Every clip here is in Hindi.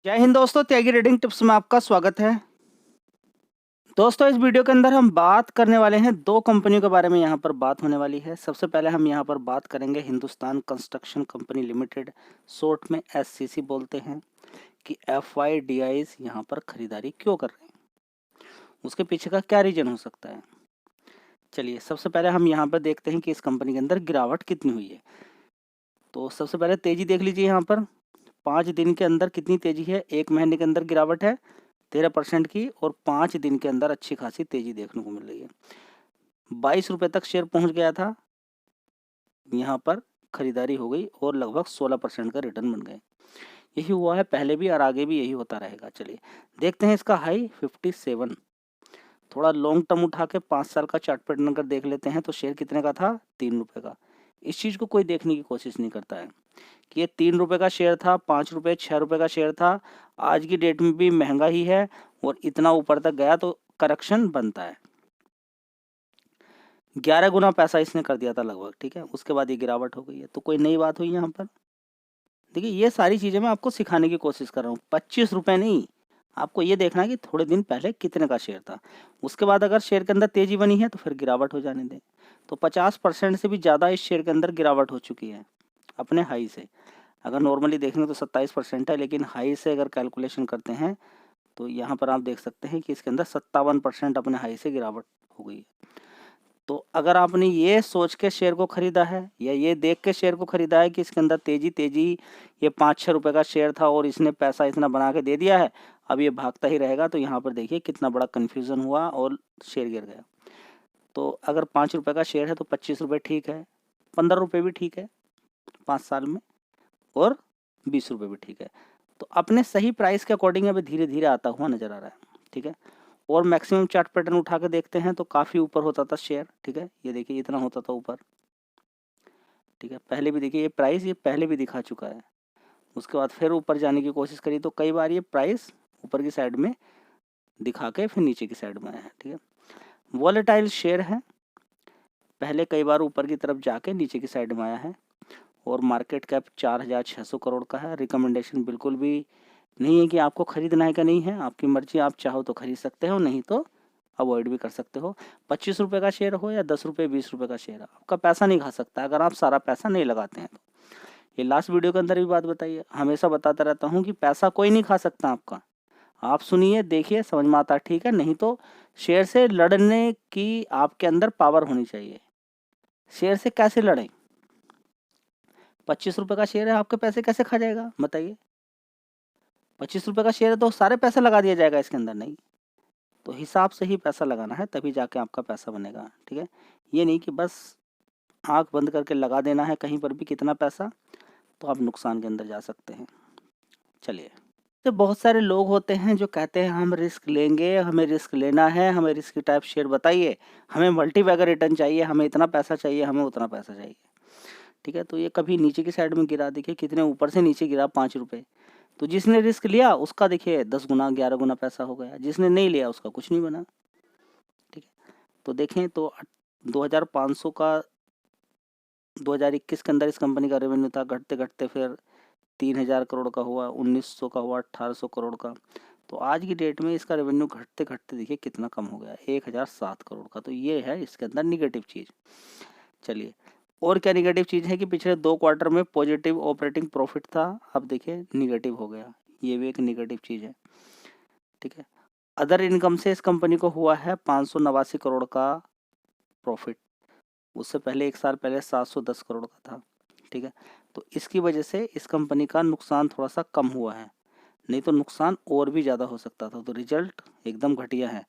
जय हिंद दोस्तों, त्यागी ट्रेडिंग टिप्स में आपका स्वागत है। दोस्तों, इस वीडियो के अंदर हम बात करने वाले हैं दो कंपनियों के बारे में। यहाँ पर बात होने वाली है। सबसे पहले हम यहाँ पर बात करेंगे Hindustan construction company limited, short में एससीसी बोलते हैं, कि एफआईडीआईज यहाँ पर खरीदारी क्यों कर रहे हैं, उसके पीछे का क्या रीजन हो सकता है। चलिए, सबसे पहले हम यहाँ पर देखते हैं कि इस कंपनी के अंदर गिरावट कितनी हुई है। तो सबसे पहले तेजी देख लीजिए। यहाँ पर 5 दिन के अंदर कितनी तेजी है। 1 महीने के अंदर गिरावट है 13% की, और 5 दिन के अंदर अच्छी खासी तेजी देखने को मिल रही है। 22 रुपये तक शेयर पहुंच गया था, यहाँ पर खरीदारी हो गई और लगभग 16% का रिटर्न बन गए। यही हुआ है पहले भी और आगे भी यही होता रहेगा। चलिए देखते हैं इसका हाई 57। थोड़ा लॉन्ग टर्म उठा के 5 साल का चार्ट पैटर्न अगर देख लेते हैं तो शेयर कितने का था, 3 रुपये का। इस चीज़ को कोई देखने की कोशिश नहीं करता है कि ये 3 रुपये का शेयर था, 5 रुपये 6 रुपये का शेयर था। आज की डेट में भी महंगा ही है और इतना ऊपर तक गया तो करेक्शन बनता है। 11 गुना पैसा इसने कर दिया था लगभग, ठीक है। उसके बाद ये गिरावट हो गई है, तो कोई नई बात हुई यहाँ पर। देखिए, ये सारी चीज़ें मैं आपको सिखाने की कोशिश कर रहा हूँ। 25 रुपये नहीं, आपको ये देखना है कि थोड़े दिन पहले कितने का शेयर था। उसके बाद अगर शेयर के अंदर तेजी बनी है तो फिर गिरावट हो जाने दें। तो 50% से भी ज़्यादा इस शेयर के अंदर गिरावट हो चुकी है अपने हाई से। अगर नॉर्मली देखेंगे तो 27% है, लेकिन हाई से अगर कैलकुलेशन करते हैं तो यहाँ पर आप देख सकते हैं कि इसके अंदर 57% अपने हाई से गिरावट हो गई है। तो अगर आपने ये सोच के शेयर को खरीदा है या ये देख के शेयर को खरीदा है कि इसके अंदर तेजी, ये 5-6 रुपये का शेयर था और इसने पैसा इतना बना के दे दिया है, अब ये भागता ही रहेगा, तो यहाँ पर देखिए कितना बड़ा कन्फ्यूज़न हुआ और शेयर गिर गया। तो अगर 5 रुपये का शेयर है तो 25 रुपये ठीक है, 15 रुपये भी ठीक है 5 साल में, और 20 रुपये भी ठीक है। तो अपने सही प्राइस के अकॉर्डिंग अभी धीरे धीरे आता हुआ नजर आ रहा है, ठीक है। और मैक्सिमम चार्ट पैटर्न उठा के देखते हैं तो काफ़ी ऊपर होता था शेयर, ठीक है। ये देखिए इतना होता था ऊपर, ठीक है। पहले भी देखिए ये प्राइस ये पहले भी दिखा चुका है। उसके बाद फिर ऊपर जाने की कोशिश करी तो कई बार ये प्राइस ऊपर की साइड में दिखा के फिर नीचे की साइड में आया है, ठीक है। वॉलेटाइल शेयर है, पहले कई बार ऊपर की तरफ जाके नीचे की साइड में आया है, और मार्केट कैप 4600 करोड़ का है। रिकमेंडेशन बिल्कुल भी नहीं है कि आपको खरीदना है कि नहीं है, आपकी मर्जी। आप चाहो तो खरीद सकते हो, नहीं तो अवॉइड भी कर सकते हो। 25 रुपये का शेयर हो या 10 रुपये 20 रुपये का शेयर, आपका पैसा नहीं खा सकता अगर आप सारा पैसा नहीं लगाते हैं तो। ये लास्ट वीडियो के अंदर भी बात बताई है, हमेशा बताता रहता हूँ कि पैसा कोई नहीं खा सकता आपका। आप सुनिए, देखिए, समझ में आता है, ठीक है। नहीं तो शेयर से लड़ने की आपके अंदर पावर होनी चाहिए। शेयर से कैसे लड़ें? 25 रुपये का शेयर है, आपके पैसे कैसे खा जाएगा बताइए? 25 रुपये का शेयर है तो सारे पैसा लगा दिया जाएगा इसके अंदर? नहीं। तो हिसाब से ही पैसा लगाना है, तभी जाके आपका पैसा बनेगा, ठीक है। ये नहीं कि बस आंख बंद करके लगा देना है कहीं पर भी कितना पैसा, तो आप नुकसान के अंदर जा सकते हैं। चलिए, तो बहुत सारे लोग होते हैं जो कहते हैं हम रिस्क लेंगे, हमें रिस्क लेना है, हमें रिस्क टाइप शेयर बताइए, हमें मल्टीबैगर रिटर्न चाहिए, हमें इतना पैसा चाहिए, हमें उतना पैसा चाहिए, ठीक है। तो ये कभी नीचे की साइड में गिरा, देखिए कितने ऊपर से नीचे गिरा, 5 रुपये। तो जिसने रिस्क लिया उसका देखिए 10 गुना 11 गुना पैसा हो गया, जिसने नहीं लिया उसका कुछ नहीं बना, ठीक है। तो देखें तो 2500 का 2021 के अंदर इस कंपनी का रेवेन्यू था, घटते घटते फिर 3000 करोड़ का हुआ, 1900 का हुआ, 1800 करोड़ का। तो आज की डेट में इसका रेवेन्यू घटते घटते देखिए कितना कम हो गया, 1007 करोड़ का। तो ये है इसके अंदर निगेटिव चीज़। चलिए, और क्या निगेटिव चीज़ है कि पिछले 2 क्वार्टर में पॉजिटिव ऑपरेटिंग प्रॉफिट था, अब देखिए निगेटिव हो गया, ये भी एक निगेटिव चीज़ है, ठीक है। अदर इनकम से इस कंपनी को हुआ है 589 करोड़ का प्रॉफिट, उससे पहले 1 साल पहले 710 करोड़ का था, ठीक है। तो इसकी वजह से इस कंपनी का नुकसान थोड़ा सा कम हुआ है, नहीं तो नुकसान और भी ज़्यादा हो सकता था। तो रिजल्ट एकदम घटिया है,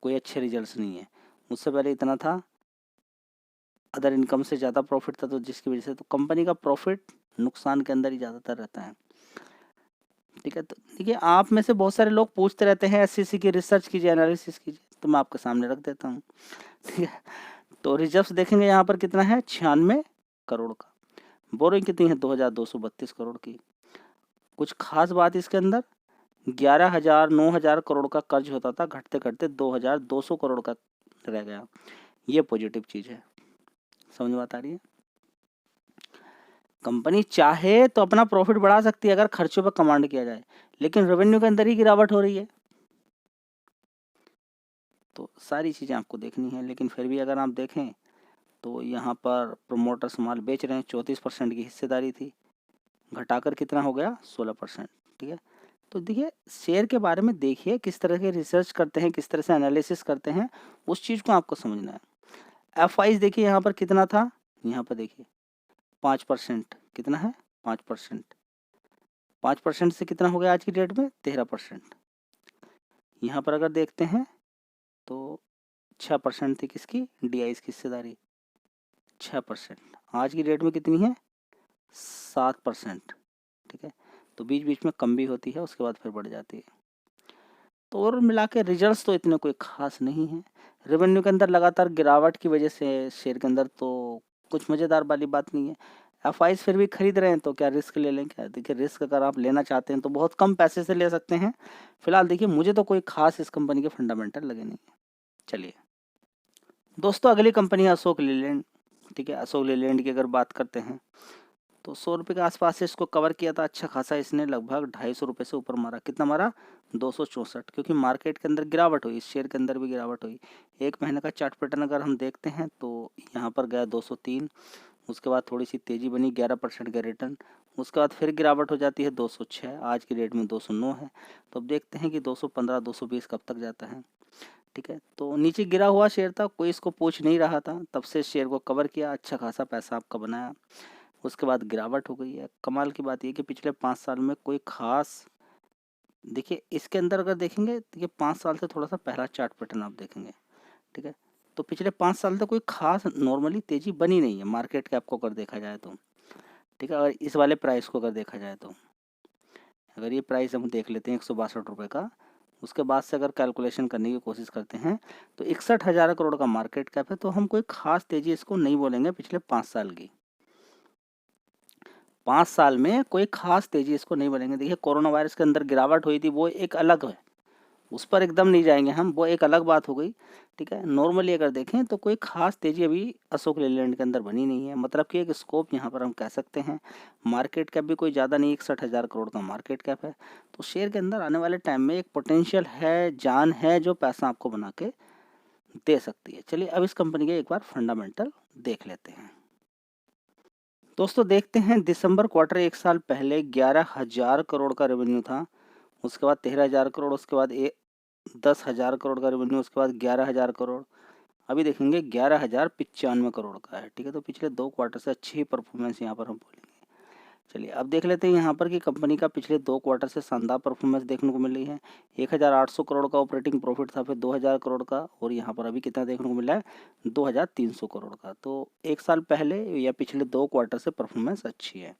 कोई अच्छे रिजल्ट्स नहीं है। उससे पहले इतना था, अदर इनकम से ज़्यादा प्रॉफिट था, तो जिसकी वजह से तो कंपनी का प्रॉफिट नुकसान के अंदर ही ज़्यादातर रहता है, ठीक है। तो देखिए, आप में से बहुत सारे लोग पूछते रहते हैं एससीसी की रिसर्च कीजिए, एनालिसिस कीजिए, तो मैं आपके सामने रख देता हूँ, ठीक है। तो रिजर्व्स देखेंगे यहाँ पर कितना है, 96 करोड़ का। बोरिंग कितनी है, 2232 करोड़ की। कुछ खास बात इसके अंदर, 11,000 9,000 करोड़ का कर्ज होता था, घटते घटते 2,200 करोड़ का रह गया। ये पॉजिटिव चीज़ है, समझ में बात आ रही है। कंपनी चाहे तो अपना प्रॉफिट बढ़ा सकती है अगर खर्चों पर कमांड किया जाए, लेकिन रेवेन्यू के अंदर ही गिरावट हो रही है। तो सारी चीज़ें आपको देखनी है, लेकिन फिर भी अगर आप देखें तो यहाँ पर प्रोमोटर्स माल बेच रहे हैं, 34% की हिस्सेदारी थी, घटाकर कितना हो गया 16%। ठीक है, तो देखिए शेयर के बारे में देखिए किस तरह के रिसर्च करते हैं, किस तरह से एनालिसिस करते हैं, उस चीज़ को आपको समझना है। एफ आईज देखिए यहाँ पर कितना था, यहाँ पर देखिए 5%, कितना है 5%, 5% से कितना हो गया आज की डेट में 13%। यहाँ पर अगर देखते हैं तो 6% थी किसकी, डी आई की हिस्सेदारी 6%, आज की डेट में कितनी है 7%। ठीक है, तो बीच बीच में कम भी होती है, उसके बाद फिर बढ़ जाती है। तो और मिला के रिजल्ट तो इतने कोई खास नहीं है। रेवेन्यू के अंदर लगातार गिरावट की वजह से शेयर के अंदर तो कुछ मज़ेदार वाली बात नहीं है। एफ आईज फिर भी खरीद रहे हैं तो क्या रिस्क ले लें क्या? देखिए रिस्क अगर आप लेना चाहते हैं तो बहुत कम पैसे से ले सकते हैं। फिलहाल देखिए मुझे तो कोई खास इस कंपनी के फंडामेंटल लगे नहीं है। चलिए दोस्तों, अगली कंपनी है अशोक लेलैंड। ठीक है, अशोक लेलैंड की अगर बात करते हैं तो 100 रुपये के आसपास से इसको कवर किया था, अच्छा खासा इसने लगभग 250 रुपये से ऊपर मारा। कितना मारा 264, क्योंकि मार्केट के अंदर गिरावट हुई, इस शेयर के अंदर भी गिरावट हुई। एक महीने का चार्ट पैटर्न अगर हम देखते हैं तो यहाँ पर गया 203, उसके बाद थोड़ी सी तेज़ी बनी 11% का रिटर्न, उसके बाद फिर गिरावट हो जाती है 206, आज की डेट में 209 है। तो अब देखते हैं कि 215 220 कब तक जाता है। ठीक है, तो नीचे गिरा हुआ शेयर था, कोई इसको पूछ नहीं रहा था, तब से शेयर को कवर किया, अच्छा खासा पैसा आपका बनाया। उसके बाद गिरावट हो गई है। कमाल की बात ये कि पिछले 5 साल में कोई खास, देखिए इसके अंदर अगर देखेंगे तो ये 5 साल से थोड़ा सा पहला चार्ट पैटर्न आप देखेंगे। ठीक है, तो पिछले 5 साल तक कोई खास नॉर्मली तेजी बनी नहीं है मार्केट कैप को अगर देखा जाए तो। ठीक है, अगर इस वाले प्राइस को अगर देखा जाए तो, अगर ये प्राइस हम देख लेते हैं 162 रुपये का, उसके बाद से अगर कैलकुलेशन करने की कोशिश करते हैं तो 61,000 करोड़ का मार्केट कैप है, तो हम कोई खास तेजी इसको नहीं बोलेंगे पिछले 5 साल की। 5 साल में कोई खास तेजी इसको नहीं बनेंगे। देखिए कोरोना वायरस के अंदर गिरावट हुई थी, वो एक अलग है, उस पर एकदम नहीं जाएंगे हम, वो एक अलग बात हो गई। ठीक है, नॉर्मली अगर देखें तो कोई खास तेजी अभी अशोक लेलैंड के अंदर बनी नहीं है, मतलब कि एक स्कोप यहाँ पर हम कह सकते हैं। मार्केट कैप भी कोई ज़्यादा नहीं, 61,000 करोड़ का मार्केट कैप है, तो शेयर के अंदर आने वाले टाइम में एक पोटेंशियल है, जान है, जो पैसा आपको बना के दे सकती है। चलिए अब इस कंपनी के एक बार फंडामेंटल देख लेते हैं। दोस्तों देखते हैं, दिसंबर क्वार्टर एक साल पहले 11,000 करोड़ का रेवेन्यू था, उसके बाद 13,000 करोड़, उसके बाद 10,000 करोड़ का रेवेन्यू, उसके बाद 11,000 करोड़, अभी देखेंगे 11,095 करोड़ का है। ठीक है, तो पिछले 2 क्वार्टर से अच्छी परफॉर्मेंस यहाँ पर हम बोलेंगे। चलिए अब देख लेते हैं यहाँ पर कि कंपनी का पिछले 2 क्वार्टर से शानदार परफॉर्मेंस देखने को मिल रही है। 1,800 करोड़ का ऑपरेटिंग प्रॉफिट था, फिर 2,000 करोड़ का, और यहाँ पर अभी कितना देखने को मिला है 2,300 करोड़ का। तो एक साल पहले या पिछले 2 क्वार्टर से परफॉर्मेंस अच्छी है।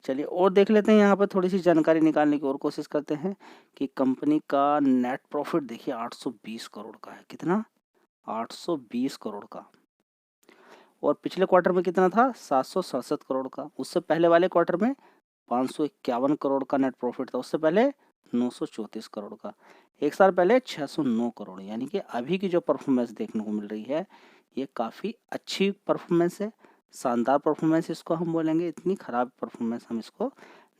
चलिए और देख लेते हैं, यहाँ पर थोड़ी सी जानकारी निकालने की और कोशिश करते हैं कि कंपनी का नेट प्रॉफिट देखिए 820 करोड़ का है। कितना 820 करोड़ का, और पिछले क्वार्टर में कितना था 767 करोड़ का, उससे पहले वाले क्वार्टर में 551 करोड़ का नेट प्रॉफिट था, उससे पहले 934 करोड़ का, एक साल पहले 609 करोड़। यानी कि अभी की जो परफॉर्मेंस देखने को मिल रही है ये काफ़ी अच्छी परफॉर्मेंस है, शानदार परफॉर्मेंस इसको हम बोलेंगे, इतनी ख़राब परफॉर्मेंस हम इसको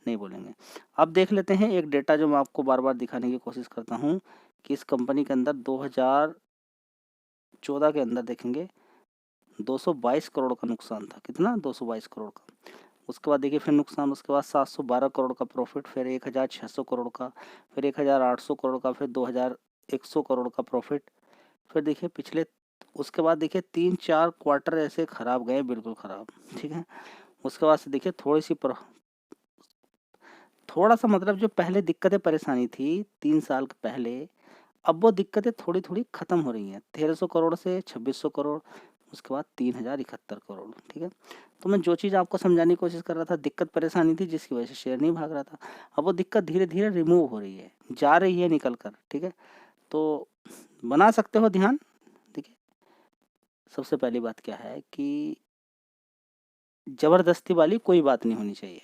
नहीं बोलेंगे। अब देख लेते हैं एक डेटा जो मैं आपको बार बार दिखाने की कोशिश करता हूँ कि इस कंपनी के अंदर 2014 के अंदर देखेंगे 222 करोड़ का नुकसान था। कितना 222 करोड़ का, उसके बाद देखिए फिर नुकसान, उसके बाद 712 करोड़ का प्रॉफिट, फिर 1,600 करोड़ का, फिर 1,800 करोड़ का, फिर 2,100 करोड़ का प्रॉफिट, फिर देखिए पिछले, उसके बाद देखिए 3-4 क्वार्टर ऐसे खराब गए, बिल्कुल खराब। ठीक है, उसके बाद से देखिए थोड़ा सा मतलब जो पहले दिक्कतें परेशानी थी 3 साल पहले, अब वो दिक्कतें थोड़ी थोड़ी खत्म हो रही हैं। 1,300 करोड़ से 2,600 करोड़, उसके बाद 3,071 करोड़। ठीक है, तो मैं जो चीज़ आपको समझाने की कोशिश कर रहा था, दिक्कत परेशानी थी जिसकी वजह से शेयर नहीं भाग रहा था, अब वो दिक्कत धीरे धीरे रिमूव हो रही है, जा रही है निकल कर। ठीक है, तो बना सकते हो ध्यान। देखिए सबसे पहली बात क्या है कि ज़बरदस्ती वाली कोई बात नहीं होनी चाहिए,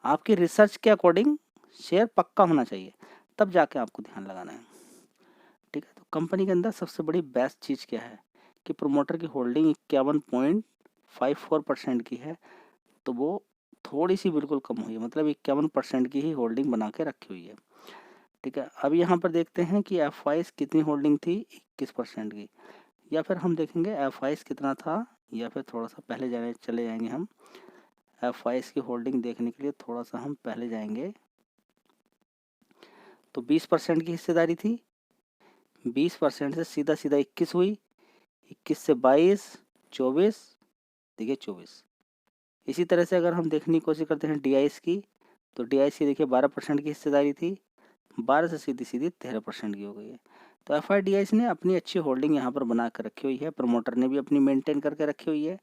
आपकी रिसर्च के अकॉर्डिंग शेयर पक्का होना चाहिए, तब जाके आपको ध्यान लगाना है। ठीक है, तो कंपनी के अंदर सबसे बड़ी बेस्ट चीज़ क्या है कि प्रोमोटर की होल्डिंग 51.54% की है, तो वो थोड़ी सी बिल्कुल कम हुई है, मतलब 51% की ही होल्डिंग बना के रखी हुई है। ठीक है, अब यहाँ पर देखते हैं कि एफ वाइस कितनी होल्डिंग थी, 21% की। या फिर हम देखेंगे एफ वाइस कितना था, या फिर थोड़ा सा पहले चले जाएंगे हम। एफ वाइस की होल्डिंग देखने के लिए थोड़ा सा हम पहले जाएंगे। तो 20% की हिस्सेदारी थी, 20% से सीधा सीधा 21 हुई, 21 से 22, 24, देखिए 24। इसी तरह से अगर हम देखने की कोशिश करते हैं DIS की, तो DIS की देखिए 12% की हिस्सेदारी थी, 12 से सीधी सीधी 13% की हो गई है। तो FIDIS ने अपनी अच्छी होल्डिंग यहाँ पर बना कर रखी हुई है, प्रमोटर ने भी अपनी मेंटेन करके रखी हुई है।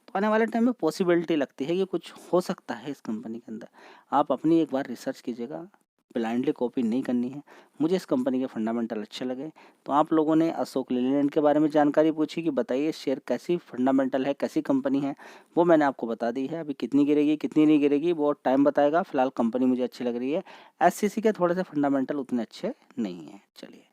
तो आने वाले टाइम में पॉसिबिलिटी लगती है कि कुछ हो सकता है इस कंपनी के अंदर। आप अपनी एक बार रिसर्च कीजिएगा, ब्लाइंडली कॉपी नहीं करनी है। मुझे इस कंपनी के फंडामेंटल अच्छे लगे। तो आप लोगों ने अशोक लेलैंड के बारे में जानकारी पूछी कि बताइए शेयर कैसी फंडामेंटल है, कैसी कंपनी है, वो मैंने आपको बता दी है। अभी कितनी गिरेगी कितनी नहीं गिरेगी वो टाइम बताएगा। फिलहाल कंपनी मुझे अच्छी लग रही है। SCC के थोड़े से फंडामेंटल उतने अच्छे नहीं हैं। चलिए।